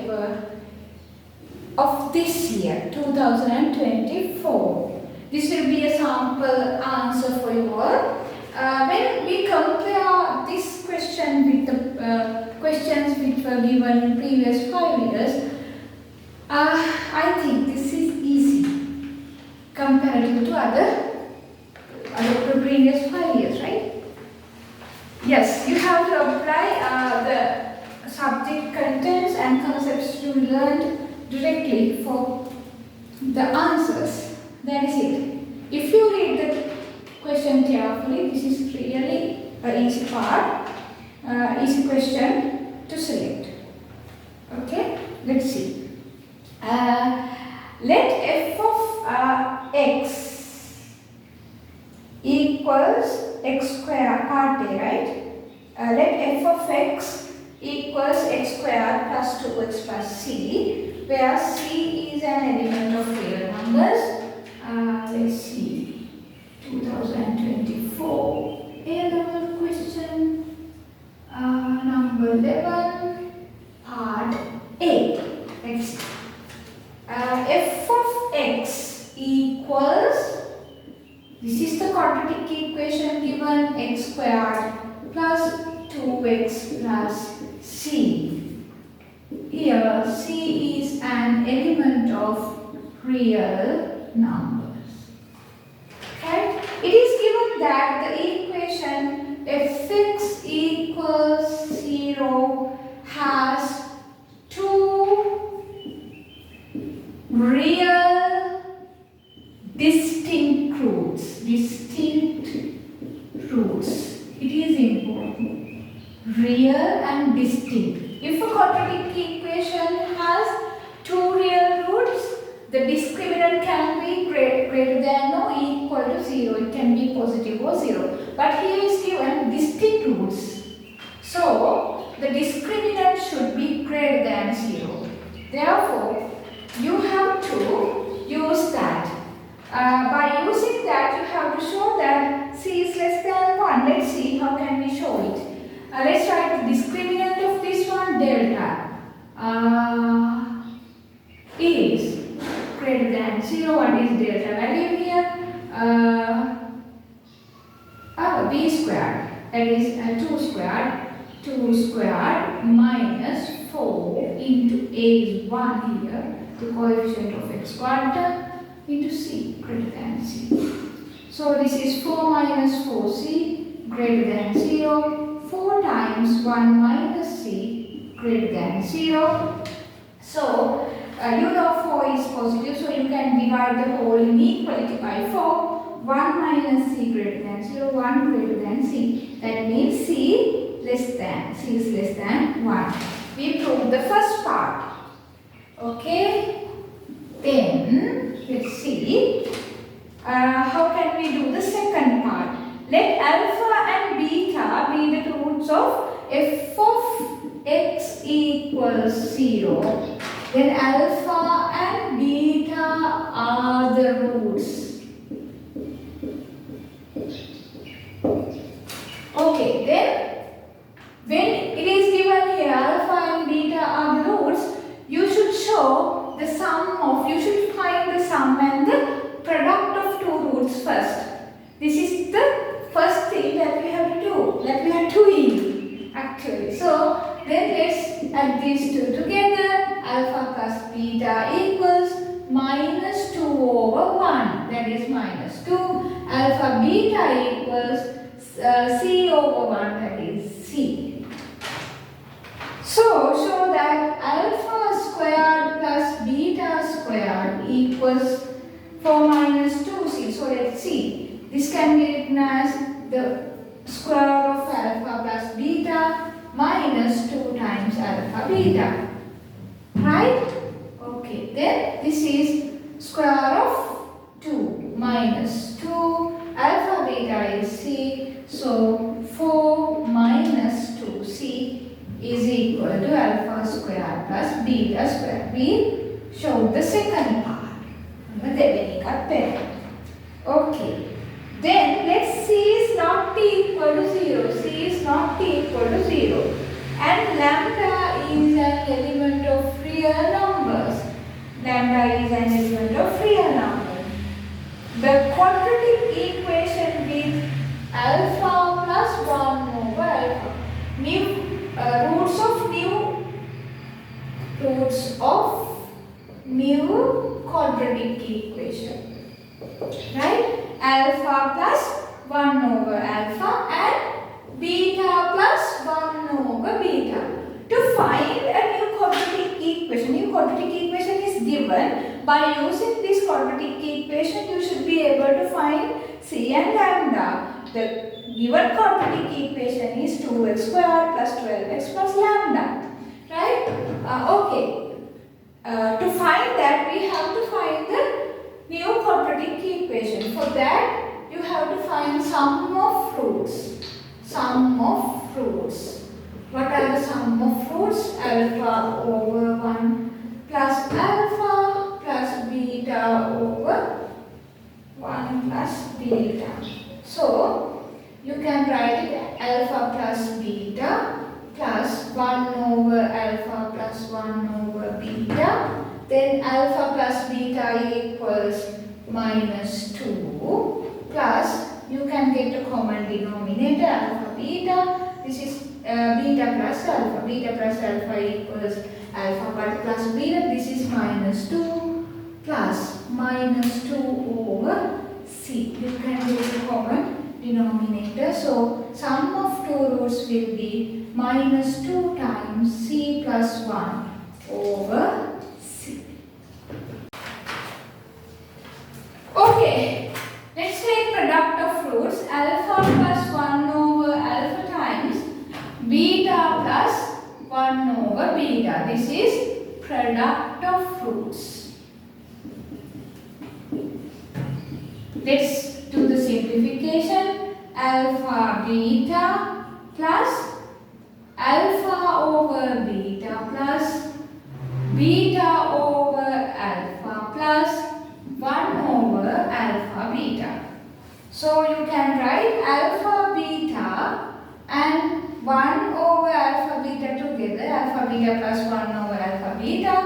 paper of this year, 2024. This will be a sample answer for you all. When we compare this question with the questions which were given in previous 5 years, I think this is easy comparative to other previous 5 years, right? Yes, you have to apply the subject contents and concepts you learned directly for the answers. That is it. If you read the question carefully, this is really an easy part, easy question to select. Okay, let's see. Let f of x equals x square, part A, right? Let f of x equals x squared plus 2x plus c, where c is an element of real numbers. Let's see, 2024 A-level question, number 11, part A. Let's see. F of x equals, this is the quadratic equation given, x squared plus 2x plus c. Here c is an element of real numbers. Right? It is given that the equation fx equals 0 has two real distinct roots. It is important. Real and distinct. If a quadratic equation has two real roots, the discriminant can be greater than or equal to 0. It can be positive or 0. But here is given distinct roots. So, the discriminant should be greater than 0. Therefore, you have to use that. By using that, you have to show that c is less than 1. Let's see how can we show it. Let's write the discriminant of this one, delta. Is greater than 0. What is delta value here? B squared. That is 2 squared. 2 squared minus 4 into a is 1 here. The coefficient of x squared into c greater than 0. So this is 4 minus 4c greater than 0. 4 times 1 minus c greater than 0. So, you know 4 is positive, so you can divide the whole inequality by 4. 1 minus c greater than 0, 1 greater than c. That means c is less than 1. We proved the first part. Okay. Then, let's see. How can we do the second part? Let alpha and beta be the roots of f of x equals 0. Then alpha and beta are the roots. Okay, then when it is given here alpha and beta are the roots, you should show the you should find the sum and the product of two roots first. This is the first thing that we have to do, that we are doing actually. So then let's add these two together. Alpha plus beta equals minus 2 over 1, that is minus 2. Alpha beta equals c over 1, that is c. So show that alpha squared plus beta squared equals 4 minus 2c. So let's see. This can be written as the square root of alpha plus beta minus 2 times alpha beta. Right? Okay, then this is square of 2 minus 2. Alpha beta is c. So 4 minus 2c is equal to alpha squared plus beta squared. We showed the second part. Okay. Then let c is not equal to 0. C is not equal to 0. And lambda is an element of real is an element of real number. The quadratic equation with alpha plus 1 over alpha. Roots of new quadratic equation. Right? Alpha plus 1 over alpha and beta plus 1 over beta. To find a new quadratic equation is given. By using this quadratic equation, you should be able to find c and lambda. The given quadratic equation is 2x squared plus 12x plus lambda. Right? Okay. To find that, we have to find the new quadratic equation. For that, you have to find sum of roots. Sum of roots. What are the sum of roots? Alpha over 1 plus alpha plus beta over 1 plus beta. So, you can write it alpha plus beta plus 1 over alpha plus 1 over beta. Then alpha plus beta equals minus 2 plus, you can get a common denominator, alpha beta. This is beta plus alpha. Beta plus alpha equals alpha plus beta. This is minus 2 plus minus 2 over c. You can get a common denominator. So, sum of two roots will be minus 2 times c plus 1 over c. Okay, let's take product of roots. Alpha plus 1 over alpha times beta plus 1 over beta. This is product of roots. Let's do the simplification. Alpha beta plus alpha over beta plus beta over alpha plus 1 over alpha beta. So you can write alpha beta and 1 over alpha beta together, alpha beta plus 1 over alpha beta.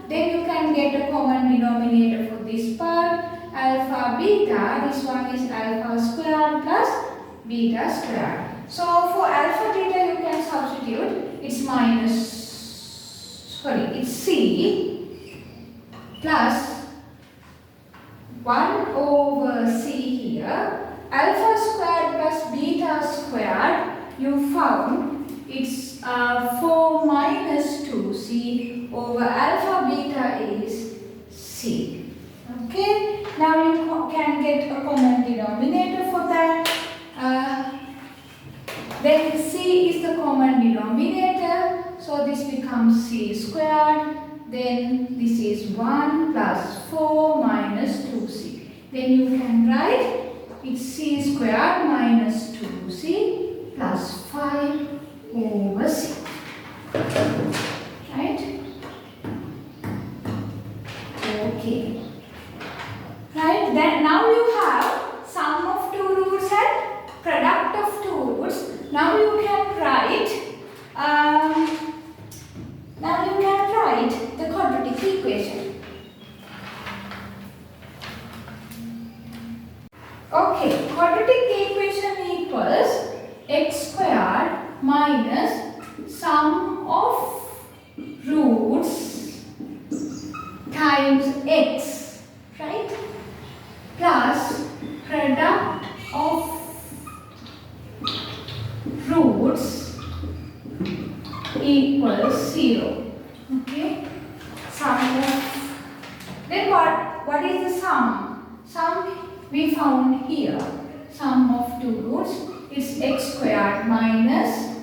Then you can get a common denominator for this part. Alpha beta, this one is alpha squared plus beta squared. So for alpha beta you can substitute, it's it's c plus 1 over c here. Alpha squared plus beta squared, you found it's 4 minus 2c over alpha beta is c. Okay, now you can get a common denominator for that. Then c is the common denominator, so this becomes c squared. Then this is 1 plus 4 minus 2c. Then you can write it's c squared minus 2c plus 5 over c. Right? Okay. Right? Then now you have sum of two roots and product of two roots. Now you can write the quadratic equation. Okay, quadratic equation equals x squared minus sum of roots times x, right? Plus product of roots equals 0. Okay, sum of, then what is the sum? Sum we found here, sum of two roots, it's x squared minus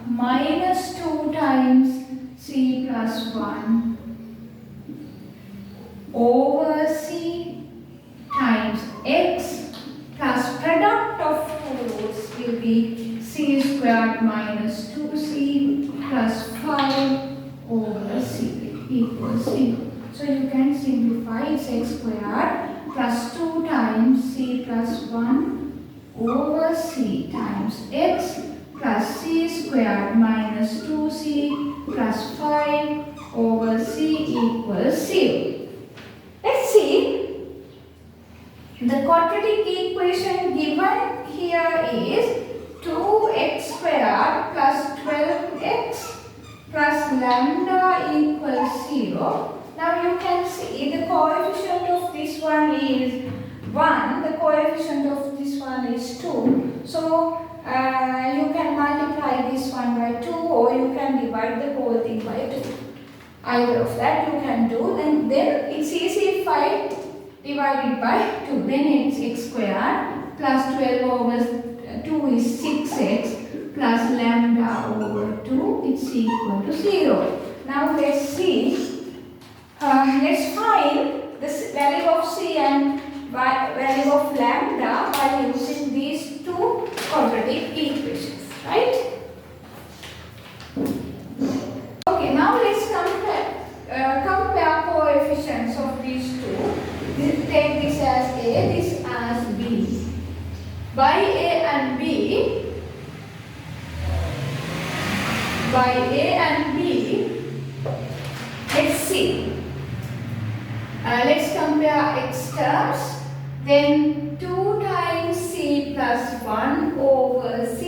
minus 2 times c plus 1 over c times x plus product of two roots will be c squared minus 2c plus 5 over c equals 0. So you can simplify, it's x squared plus 2 times c plus 1 over c times x plus c squared minus 2c plus 5 over c equals 0. Let's see. The quadratic equation given here is 2x squared plus 12x plus lambda equals 0. Now you can see the coefficient of this one is 1, the coefficient of this one is 2. So you can multiply this one by 2 or you can divide the whole thing by 2. Either of that you can do, and then it's easy if I divide it by 2. Then it's x squared plus 12 over 2 is 6x plus lambda over 2 is equal to 0. Now let's see, let's find the value of c and value of lambda by using these two quadratic equations, right? Okay, now let's compare coefficients of these two. Take this as a, this as b. By a and b, let's see. Let's compare x terms. Then 2 times c plus 1 over c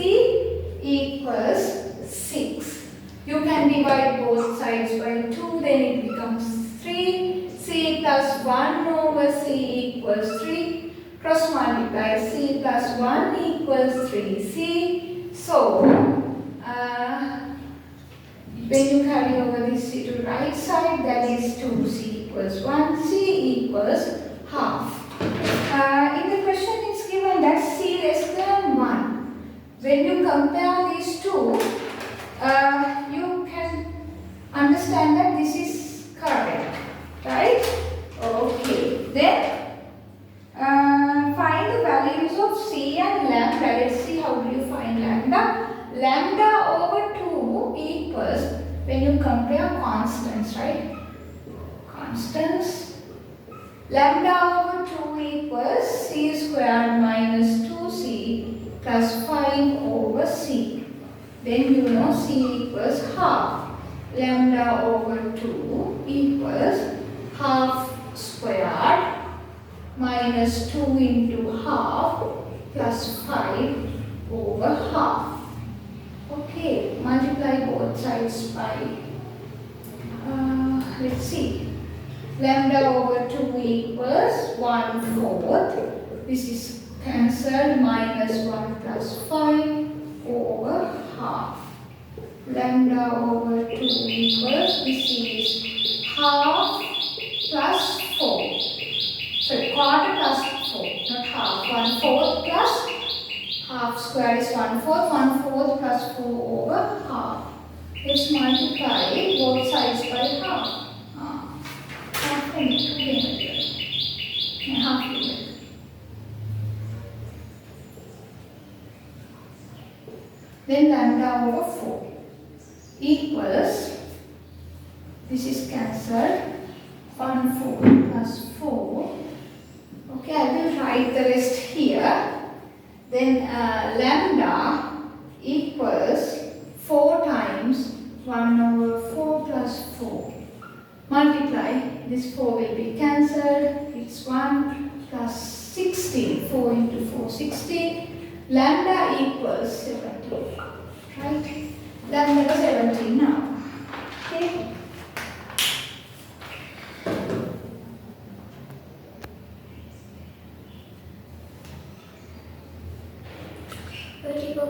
equals 6. You can divide both sides by 2, then it becomes 3. C plus 1 over c equals 3. Cross multiply, c plus 1 equals 3c. So, when you carry over this c to right side, that is 2c equals 1, c equals half. In the question it's given that c less than 1. When you compare these two, you can understand that this is correct, right? Okay, then find the values of c and lambda. Let's see how do you find lambda. Lambda over 2 equals, when you compare constants, right? Constants. Lambda over 2 equals c squared minus 2c plus 5 over c. Then you know c equals half. Lambda over 2 equals half squared minus 2 into half plus 5 over half. Okay, multiply both sides by, let's see. Lambda over 2 equals 1/4. This is cancelled, minus 1 plus 5 over half. Lambda over 2 equals, this is half plus 4. Sorry, quarter plus 4, not half. 1/4 plus half square is 1/4. 1/4 plus 4 over half. Let's multiply both sides by half. Half unit. Then lambda over 4 equals, this is cancelled, 1/4 plus 4. Okay, I will write the rest here. Then lambda equals 4 times 1/4 plus 4. Multiply, this 4 will be cancelled, it's 1 plus 16, 4 into 4, 16. Lambda equals 17, right? Lambda 17 now, okay? Vertical.